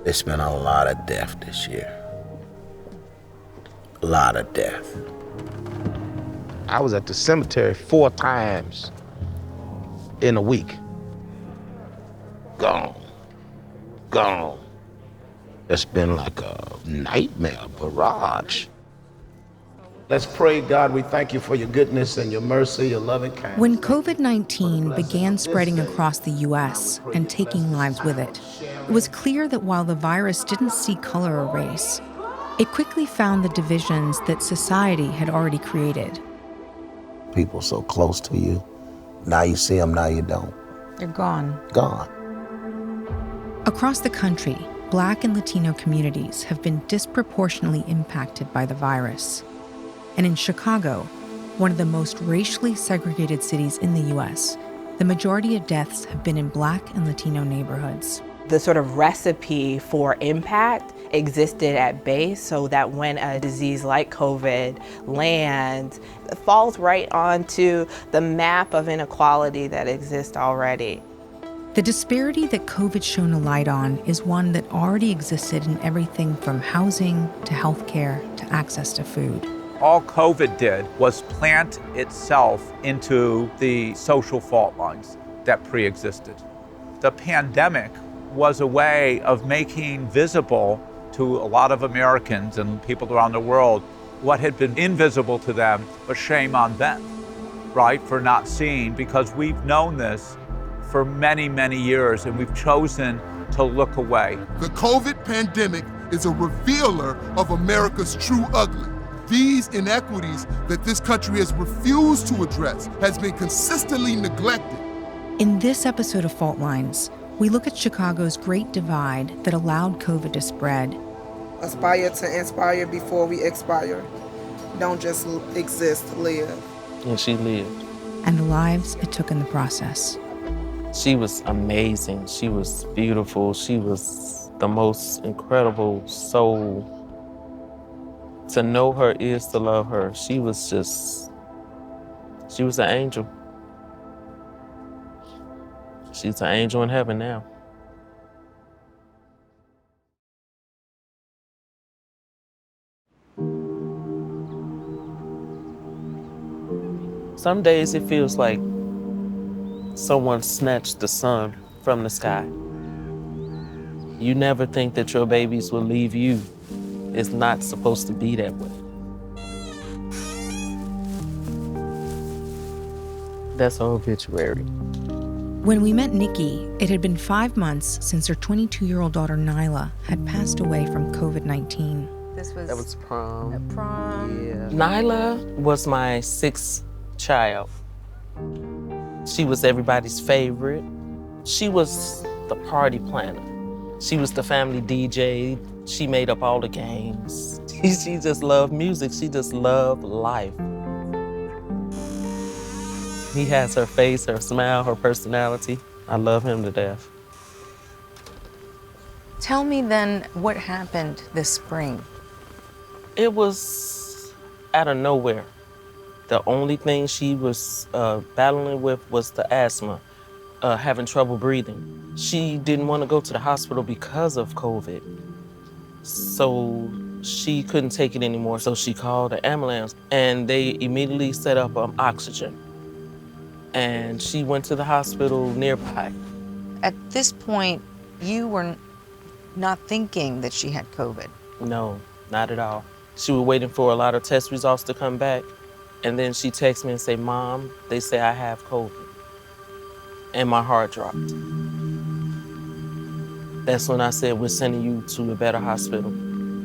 It's been a lot of death this year. A lot of death. I was at the cemetery 4 times in a week. Gone. Gone. It's been like a nightmare, barrage. Let's pray, God, we thank you for your goodness and your mercy, your loving kindness. When COVID-19 began spreading across the U.S. and taking lives with it, it was clear that while the virus didn't see color or race, it quickly found the divisions that society had already created. People so close to you. Now you see them, now you don't. They're gone. Gone. Across the country, Black and Latino communities have been disproportionately impacted by the virus. And in Chicago, one of the most racially segregated cities in the U.S., the majority of deaths have been in Black and Latino neighborhoods. The sort of recipe for impact existed at base so that when a disease like COVID lands, it falls right onto the map of inequality that exists already. The disparity that COVID shone a light on is one that already existed in everything from housing to healthcare to access to food. All COVID did was plant itself into the social fault lines that pre-existed. The pandemic was a way of making visible to a lot of Americans and people around the world what had been invisible to them, but shame on them, right, for not seeing, because we've known this for many, many years and we've chosen to look away. The COVID pandemic is a revealer of America's true ugly. These inequities that this country has refused to address has been consistently neglected. In this episode of Fault Lines, we look at Chicago's Great Divide that allowed COVID to spread. Aspire to inspire before we expire. Don't just exist, live. And she lived. And the lives it took in the process. She was amazing. She was beautiful. She was the most incredible soul. To know her is to love her. She was an angel. She's an angel in heaven now. Some days it feels like someone snatched the sun from the sky. You never think that your babies will leave you. It's not supposed to be that way. That's her obituary. When we met Nikki, it had been 5 months since her 22-year-old daughter Nyla had passed away from COVID-19. That was prom. At prom. Yeah. Nyla was my 6th child. She was everybody's favorite. She was the party planner. She was the family DJ. She made up all the games. She just loved music. She just loved life. He has her face, her smile, her personality. I love him to death. Tell me then what happened this spring. It was out of nowhere. The only thing she was battling with was the asthma, having trouble breathing. She didn't want to go to the hospital because of COVID. So she couldn't take it anymore, so she called the ambulance and they immediately set up oxygen. And she went to the hospital nearby. At this point, you were not thinking that she had COVID? No, not at all. She was waiting for a lot of test results to come back. And then she texted me and said, "Mom, they say I have COVID." And my heart dropped. That's when I said, "We're sending you to a better hospital."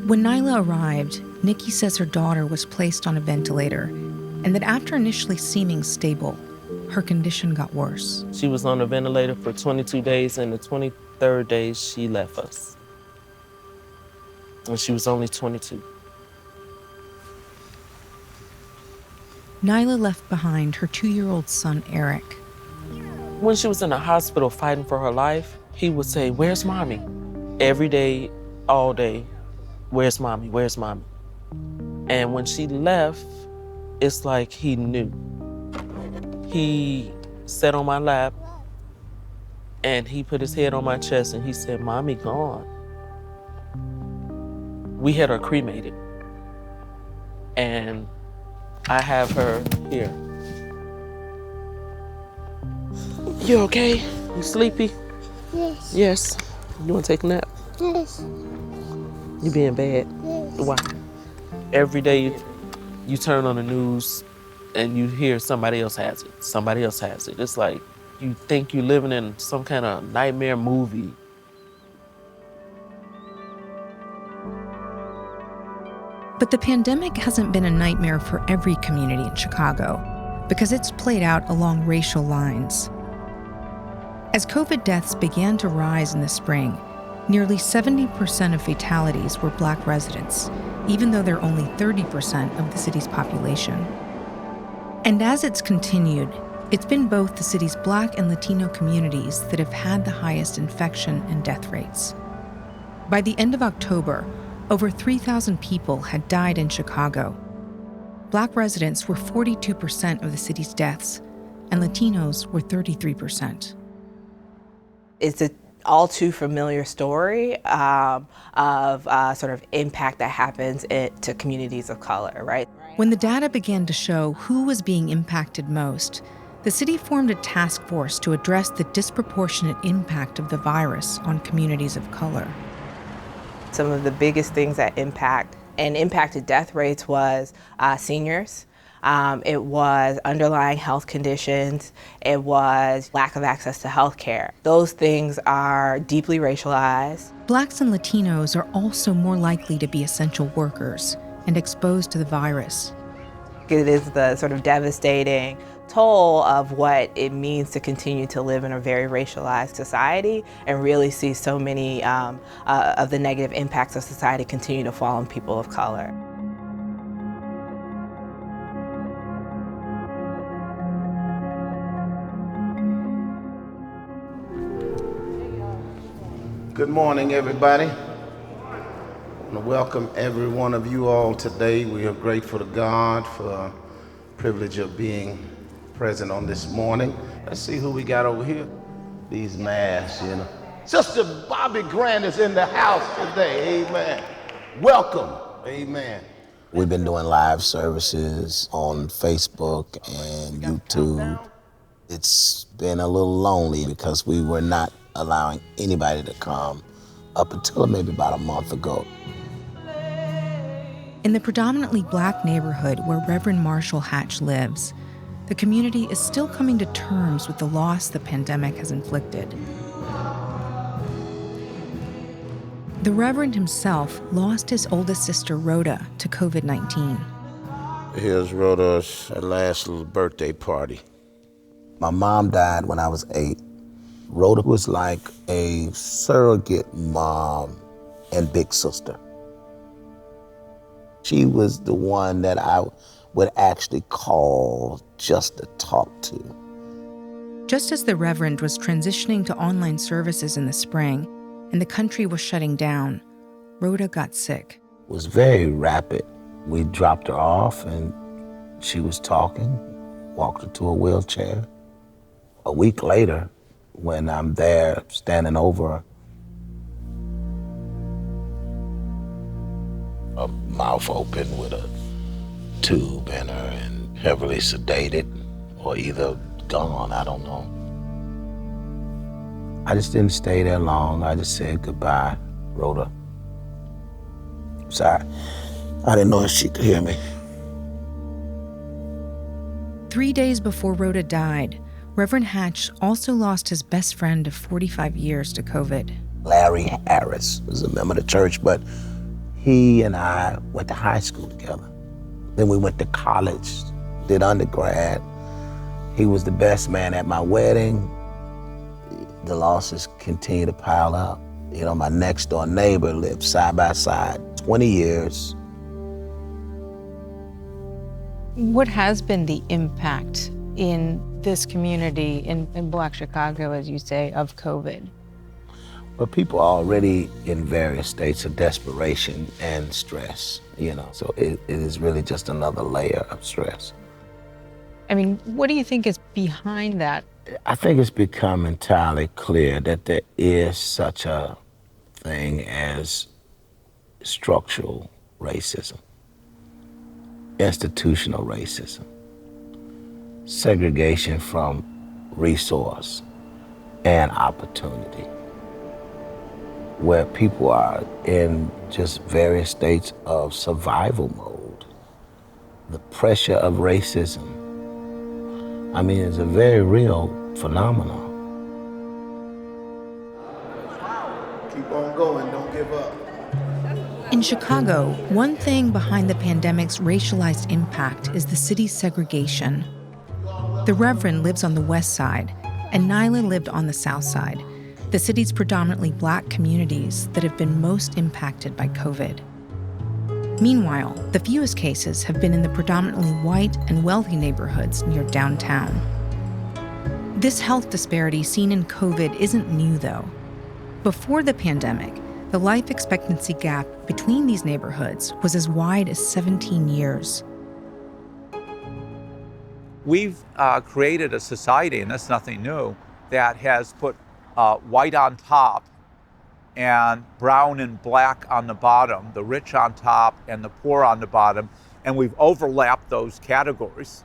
When Nyla arrived, Nikki says her daughter was placed on a ventilator and that after initially seeming stable, her condition got worse. She was on a ventilator for 22 days, and the 23rd day, she left us. And she was only 22. Nyla left behind her 2-year-old son, Eric. When she was in the hospital fighting for her life, he would say, "Where's mommy?" Every day, all day, "Where's mommy? Where's mommy?" And when she left, it's like he knew. He sat on my lap and he put his head on my chest and he said, "Mommy gone." We had her cremated. And I have her here. You okay? You sleepy? Yes. Yes. You wanna take a nap? Yes. You being bad? Yes. Why? Every day you turn on the news and you hear somebody else has it. Somebody else has it. It's like you think you're living in some kind of nightmare movie. But the pandemic hasn't been a nightmare for every community in Chicago because it's played out along racial lines. As COVID deaths began to rise in the spring, nearly 70% of fatalities were Black residents, even though they're only 30% of the city's population. And as it's continued, it's been both the city's Black and Latino communities that have had the highest infection and death rates. By the end of October, over 3,000 people had died in Chicago. Black residents were 42% of the city's deaths, and Latinos were 33%. It's an all too familiar story of sort of impact that happens to communities of color, right? When the data began to show who was being impacted most, the city formed a task force to address the disproportionate impact of the virus on communities of color. Some of the biggest things that impacted death rates was seniors. It was underlying health conditions. It was lack of access to health care. Those things are deeply racialized. Blacks and Latinos are also more likely to be essential workers and exposed to the virus. It is the sort of devastating toll of what it means to continue to live in a very racialized society and really see so many of the negative impacts of society continue to fall on people of color. Good morning, everybody. I want to welcome every one of you all today. We are grateful to God for the privilege of being present on this morning. Let's see who we got over here. These masks, you know. Sister Bobby Grant is in the house today. Amen. Welcome. Amen. We've been doing live services on Facebook and YouTube. It's been a little lonely because we were not allowing anybody to come up until maybe about a month ago. In the predominantly Black neighborhood where Reverend Marshall Hatch lives, the community is still coming to terms with the loss the pandemic has inflicted. The Reverend himself lost his oldest sister, Rhoda, to COVID-19. Here's Rhoda's last little birthday party. My mom died when I was 8. Rhoda was like a surrogate mom and big sister. She was the one that I would actually call just to talk to. Just as the Reverend was transitioning to online services in the spring and the country was shutting down, Rhoda got sick. It was very rapid. We dropped her off and she was talking, walked her to a wheelchair. A week later, when I'm there standing over her, A mouth open with a tube in her and heavily sedated or either gone, I don't know. I just didn't stay there long. I just said goodbye, Rhoda. Sorry, I didn't know if she could hear me. 3 days before Rhoda died, Reverend Hatch also lost his best friend of 45 years to COVID. Larry Harris was a member of the church, but he and I went to high school together. Then we went to college, did undergrad. He was the best man at my wedding. The losses continue to pile up. You know, my next door neighbor lived side by side, 20 years. What has been the impact in this community, in Black Chicago, as you say, of COVID? But people are already in various states of desperation and stress, you know, so it is really just another layer of stress. I mean, what do you think is behind that? I think it's become entirely clear that there is such a thing as structural racism, institutional racism, segregation from resource and opportunity, where people are in just various states of survival mode. The pressure of racism, I mean, it's a very real phenomenon. Keep on going, don't give up. In Chicago, one thing behind the pandemic's racialized impact is the city's segregation. The Reverend lives on the west side, and Nyla lived on the south side, the city's predominantly Black communities that have been most impacted by COVID. Meanwhile, the fewest cases have been in the predominantly white and wealthy neighborhoods near downtown. This health disparity seen in COVID isn't new, though. Before the pandemic, the life expectancy gap between these neighborhoods was as wide as 17 years. We've created a society, and that's nothing new, that has put white on top and brown and black on the bottom, the rich on top and the poor on the bottom, and we've overlapped those categories.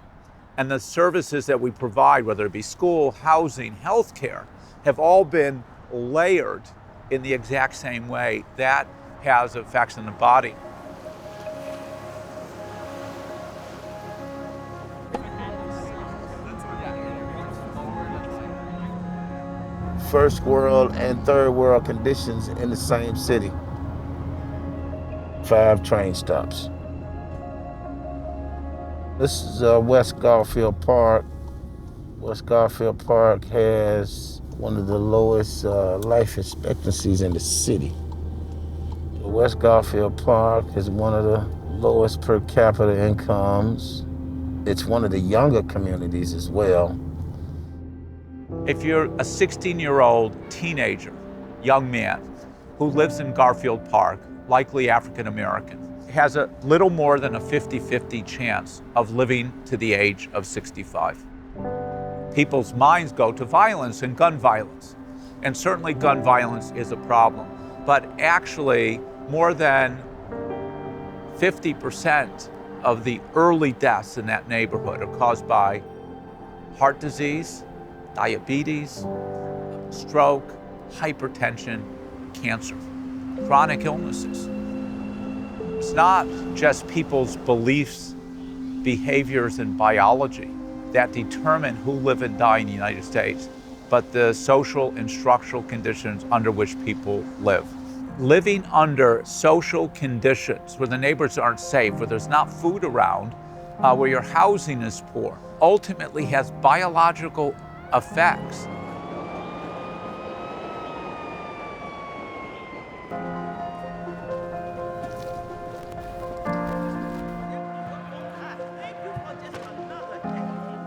And the services that we provide, whether it be school, housing, healthcare, have all been layered in the exact same way. That has effects on the body. First world and third world conditions in the same city. 5 train stops. This is West Garfield Park. West Garfield Park has one of the lowest life expectancies in the city. West Garfield Park is one of the lowest per capita incomes. It's one of the younger communities as well. If you're a 16-year-old teenager, young man, who lives in Garfield Park, likely African American, has a little more than a 50-50 chance of living to the age of 65. People's minds go to violence and gun violence. And certainly gun violence is a problem. But actually, more than 50% of the early deaths in that neighborhood are caused by heart disease, diabetes, stroke, hypertension, cancer, chronic illnesses. It's not just people's beliefs, behaviors, and biology that determine who live and die in the United States, but the social and structural conditions under which people live. Living under social conditions where the neighbors aren't safe, where there's not food around, where your housing is poor, ultimately has biological effects.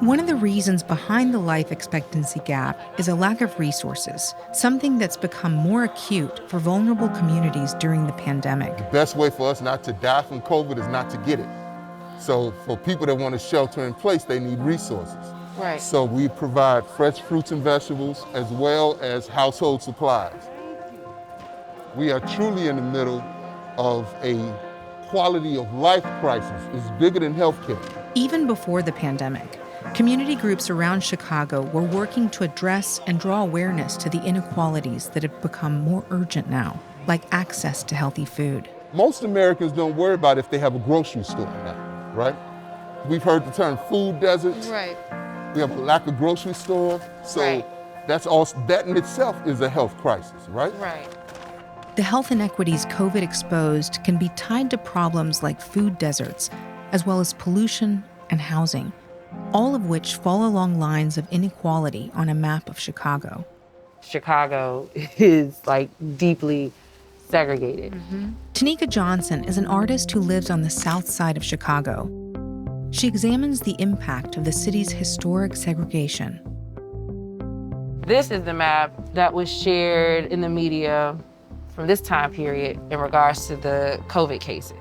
One of the reasons behind the life expectancy gap is a lack of resources, something that's become more acute for vulnerable communities during the pandemic. The best way for us not to die from COVID is not to get it. So for people that want to shelter in place, they need resources. Right. So we provide fresh fruits and vegetables as well as household supplies. We are truly in the middle of a quality of life crisis. It's bigger than healthcare. Even before the pandemic, community groups around Chicago were working to address and draw awareness to the inequalities that have become more urgent now, like access to healthy food. Most Americans don't worry about if they have a grocery store now, right? We've heard the term food deserts. Right. We have a lack of grocery store. So Right. that's also, that in itself is a health crisis, right? Right. The health inequities COVID exposed can be tied to problems like food deserts, as well as pollution and housing, all of which fall along lines of inequality on a map of Chicago. Chicago is like deeply segregated. Tanika Johnson is an artist who lives on the south side of Chicago. She examines the impact of the city's historic segregation. This is the map that was shared in the media from this time period in regards to the COVID cases.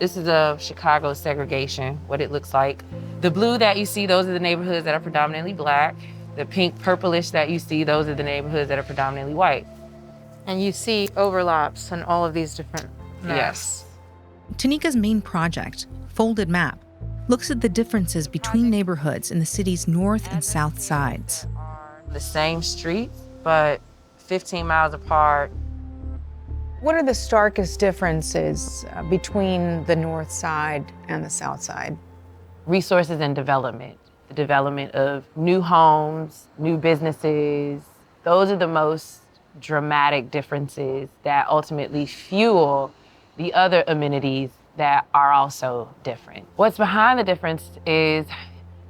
This is of Chicago segregation, what it looks like. The blue that you see, those are the neighborhoods that are predominantly Black. The pink purplish that you see, those are the neighborhoods that are predominantly white. And you see overlaps in all of these different Yes. Tanika's main project, Folded Map, looks at the differences between neighborhoods in the city's north and south sides. The same streets, but 15 miles apart. What are the starkest differences between the north side and the south side? Resources and development. The development of new homes, new businesses. Those are the most dramatic differences that ultimately fuel the other amenities that are also different. What's behind the difference is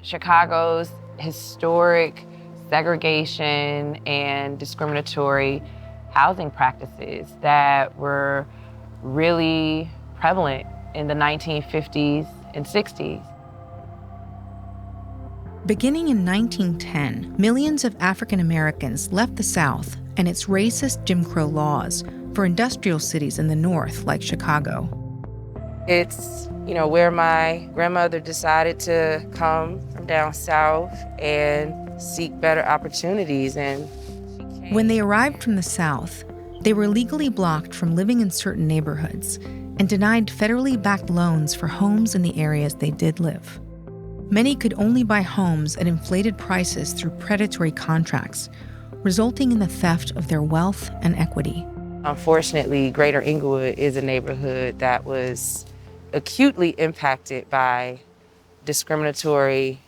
Chicago's historic segregation and discriminatory housing practices that were really prevalent in the 1950s and 60s. Beginning in 1910, millions of African Americans left the South and its racist Jim Crow laws for industrial cities in the North, like Chicago. It's, where my grandmother decided to come from down south and seek better opportunities. And when they arrived from the South, they were legally blocked from living in certain neighborhoods and denied federally backed loans for homes in the areas they did live. Many could only buy homes at inflated prices through predatory contracts, resulting in the theft of their wealth and equity. Unfortunately, Greater Inglewood is a neighborhood that was acutely impacted by discriminatory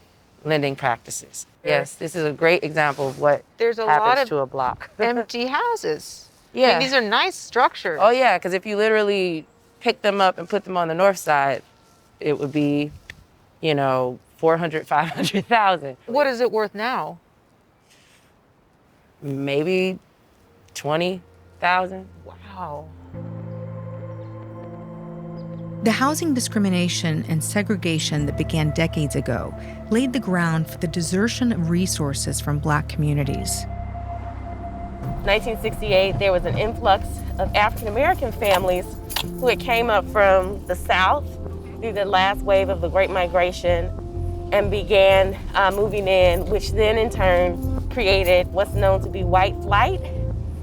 lending practices. Yes, this is a great example of what happens to a block. Empty houses. Yeah. I mean, these are nice structures. Oh yeah, because if you literally pick them up and put them on the north side, it would be, 400, 500,000. What is it worth now? Maybe 20,000. Wow. The housing discrimination and segregation that began decades ago laid the ground for the desertion of resources from Black communities. 1968, there was an influx of African American families who had came up from the South through the last wave of the Great Migration and began moving in, which then in turn created what's known to be white flight.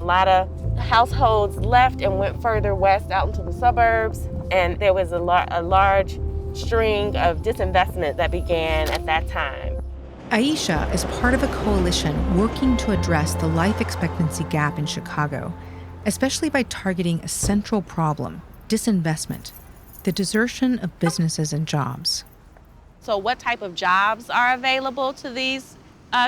A lot of households left and went further west out into the suburbs, and there was a large string of disinvestment that began at that time. Aisha is part of a coalition working to address the life expectancy gap in Chicago, especially by targeting a central problem, disinvestment, the desertion of businesses and jobs. So what type of jobs are available to these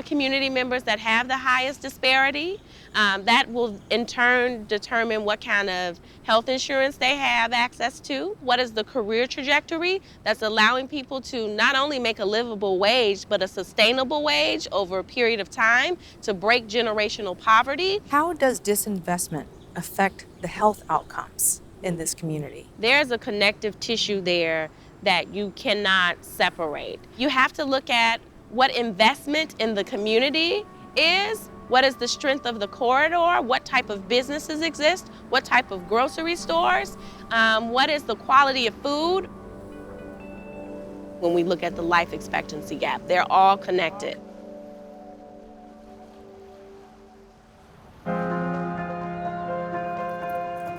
community members that have the highest disparity? That will in turn determine what kind of health insurance they have access to. What is the career trajectory that's allowing people to not only make a livable wage, but a sustainable wage over a period of time to break generational poverty. How does disinvestment affect the health outcomes in this community? There's a connective tissue there that you cannot separate. You have to look at what investment in the community is, what is the strength of the corridor, what type of businesses exist, what type of grocery stores, what is the quality of food. When we look at the life expectancy gap, they're all connected.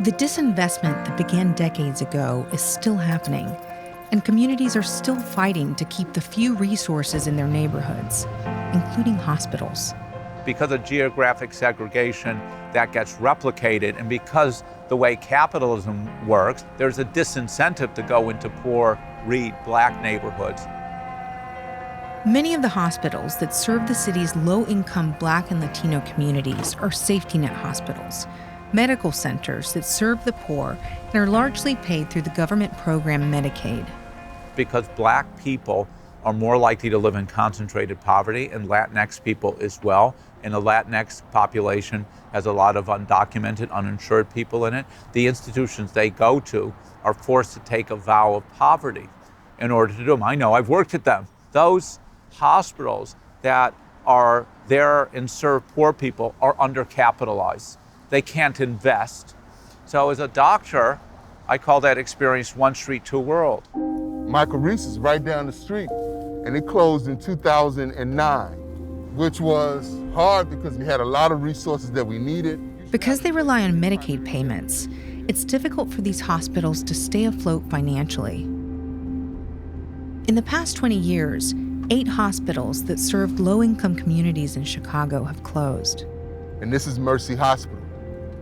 The disinvestment that began decades ago is still happening, and communities are still fighting to keep the few resources in their neighborhoods, including hospitals. Because of geographic segregation, that gets replicated, and because the way capitalism works, there's a disincentive to go into poor, read Black neighborhoods. Many of the hospitals that serve the city's low-income Black and Latino communities are safety net hospitals, medical centers that serve the poor and are largely paid through the government program Medicaid. Because Black people are more likely to live in concentrated poverty, and Latinx people as well, and the Latinx population has a lot of undocumented, uninsured people in it, the institutions they go to are forced to take a vow of poverty in order to do them. I know, I've worked at them. Those hospitals that are there and serve poor people are undercapitalized. They can't invest. So as a doctor, I call that experience one street, two world. Michael Reese is right down the street, and it closed in 2009, which was hard because we had a lot of resources that we needed. Because they rely on Medicaid payments, it's difficult for these hospitals to stay afloat financially. In the past 20 years, 8 hospitals that served low-income communities in Chicago have closed. And this is Mercy Hospital.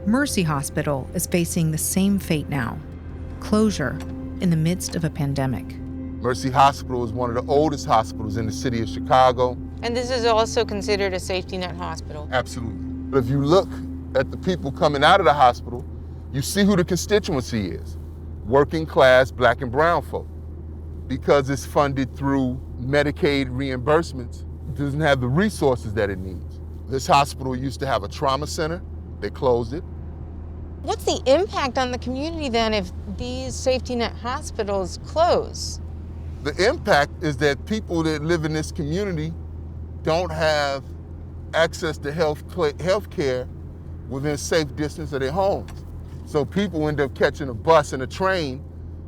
Mercy Hospital is facing the same fate now, closure in the midst of a pandemic. Mercy Hospital is one of the oldest hospitals in the city of Chicago. And this is also considered a safety net hospital. Absolutely. But if you look at the people coming out of the hospital, you see who the constituency is. Working class Black and brown folk. Because it's funded through Medicaid reimbursements, it doesn't have the resources that it needs. This hospital used to have a trauma center. They closed it. What's the impact on the community then if these safety net hospitals close? The impact is that people that live in this community don't have access to health care within safe distance of their homes. So people end up catching a bus and a train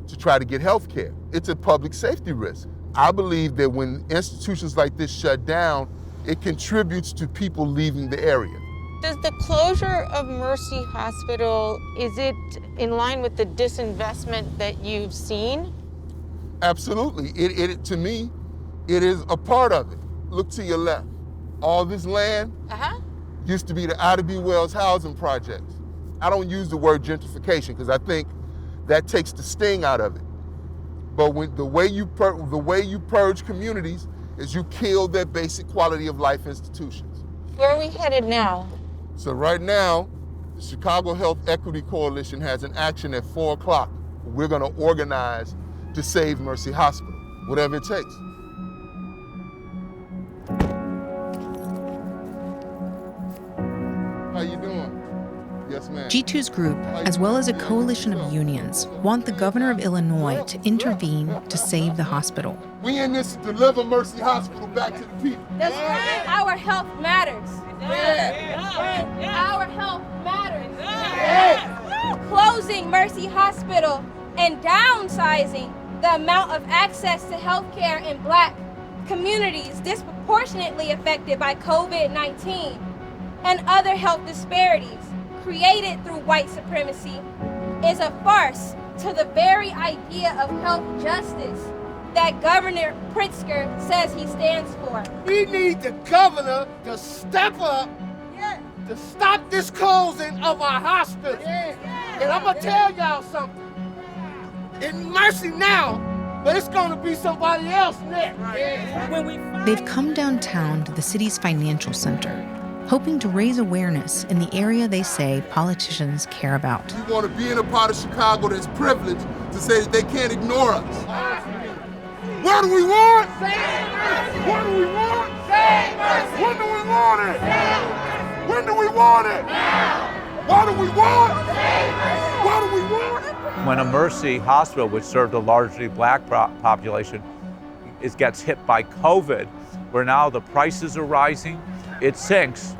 to try to get health care. It's a public safety risk. I believe that when institutions like this shut down, it contributes to people leaving the area. Does the closure of Mercy Hospital, is it in line with the disinvestment that you've seen? Absolutely. To me, it is a part of it. Look to your left. All this land used to be the Ida B. Wells housing projects. I don't use the word gentrification because I think that takes the sting out of it. But the way you purge communities is you kill their basic quality of life institutions. Where are we headed now? So right now, the Chicago Health Equity Coalition has an action at 4 o'clock. We're gonna organize to save Mercy Hospital, whatever it takes. How you doing? Yes, ma'am. G2's group, as well as a coalition of unions, want the governor of Illinois to intervene to save the hospital. We in this to deliver Mercy Hospital back to the people. That's right. Our health matters. Our health matters. Closing Mercy Hospital and downsizing the amount of access to health care in Black communities disproportionately affected by COVID-19 and other health disparities created through white supremacy is a farce to the very idea of health justice that Governor Pritzker says he stands for. We need the governor to step up to stop this closing of our hospitals. And I'm gonna tell y'all something. It's Mercy now, but it's gonna be somebody else next. They've come downtown to the city's financial center, hoping to raise awareness in the area they say politicians care about. We want to be in a part of Chicago that's privileged to say that they can't ignore us. What do we want? What do we want? When do we want it? When do we want it? What do we want? What do we want? When a Mercy Hospital, which served a largely Black population, gets hit by COVID, where now the prices are rising, it sinks,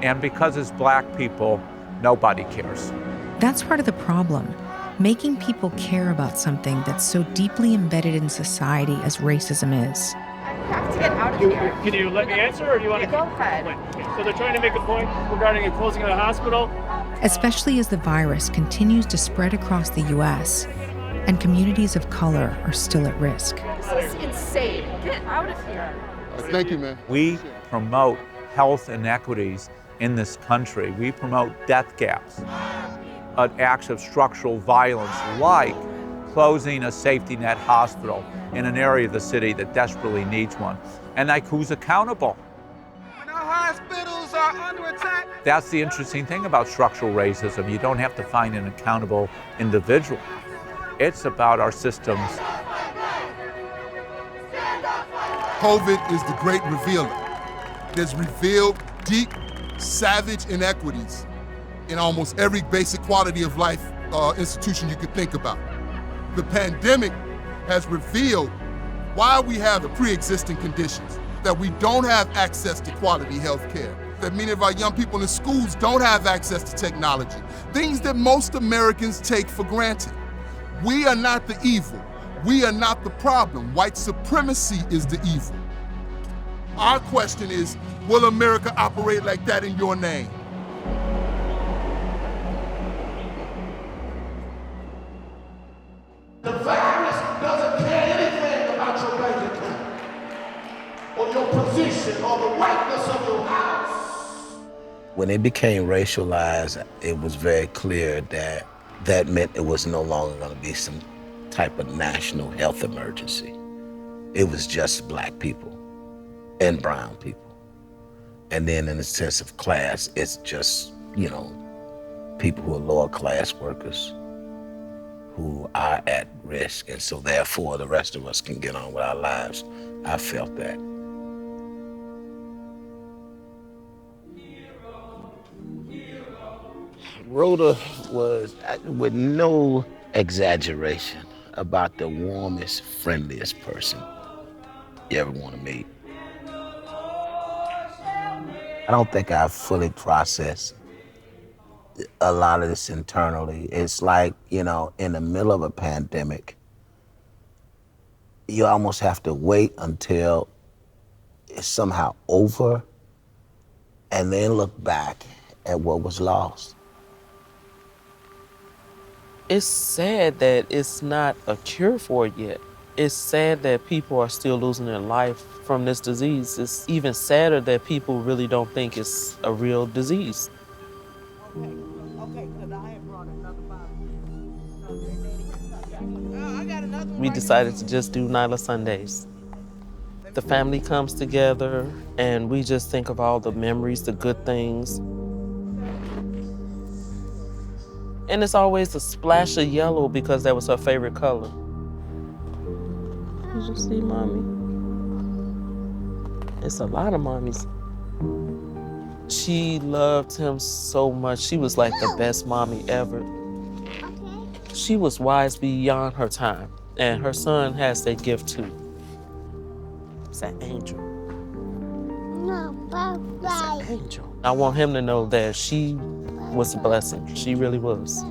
and because it's Black people, nobody cares. That's part of the problem, making people care about something that's so deeply embedded in society as racism is. I have to get out of here. Can you let me answer, or do you want to? Go ahead. So they're trying to make a point regarding a closing of the hospital? Especially as the virus continues to spread across the U.S. and communities of color are still at risk. This is insane. Get out of here. Thank you, man. We promote health inequities in this country. We promote death gaps, acts of structural violence like closing a safety net hospital in an area of the city that desperately needs one. And like, who's accountable? When our hospitals are under attack. That's the interesting thing about structural racism. You don't have to find an accountable individual. It's about our systems. COVID is the great revealer. It has revealed deep, savage inequities in almost every basic quality of life institution you could think about. The pandemic has revealed why we have the pre-existing conditions, that we don't have access to quality health care, that many of our young people in schools don't have access to technology, things that most Americans take for granted. We are not the evil. We are not the problem. White supremacy is the evil. Our question is, will America operate like that in your name? position or the whiteness of your house. When it became racialized, it was very clear that that meant it was no longer going to be some type of national health emergency. It was just black people and brown people. And then in the sense of class, it's just, you know, people who are lower class workers who are at risk. And so therefore the rest of us can get on with our lives. I felt that. Rhoda was, with no exaggeration, about the warmest, friendliest person you ever want to meet. I don't think I've fully processed a lot of this internally. It's like, you know, in the middle of a pandemic, you almost have to wait until it's somehow over and then look back at what was lost. It's sad that it's not a cure for it yet. It's sad that people are still losing their life from this disease. It's even sadder that people really don't think it's a real disease. We decided to just do Nyla Sundays. The family comes together and we just think of all the memories, the good things. And it's always a splash of yellow because that was her favorite color. Did you see Mommy? It's a lot of mommies. She loved him so much. She was like the best mommy ever. She was wise beyond her time, and her son has that gift too. It's an angel. It's an angel. I want him to know that she was a blessing. She really was.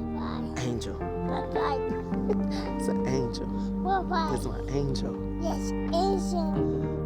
Angel. It's an angel. It's my angel. Yes, angel.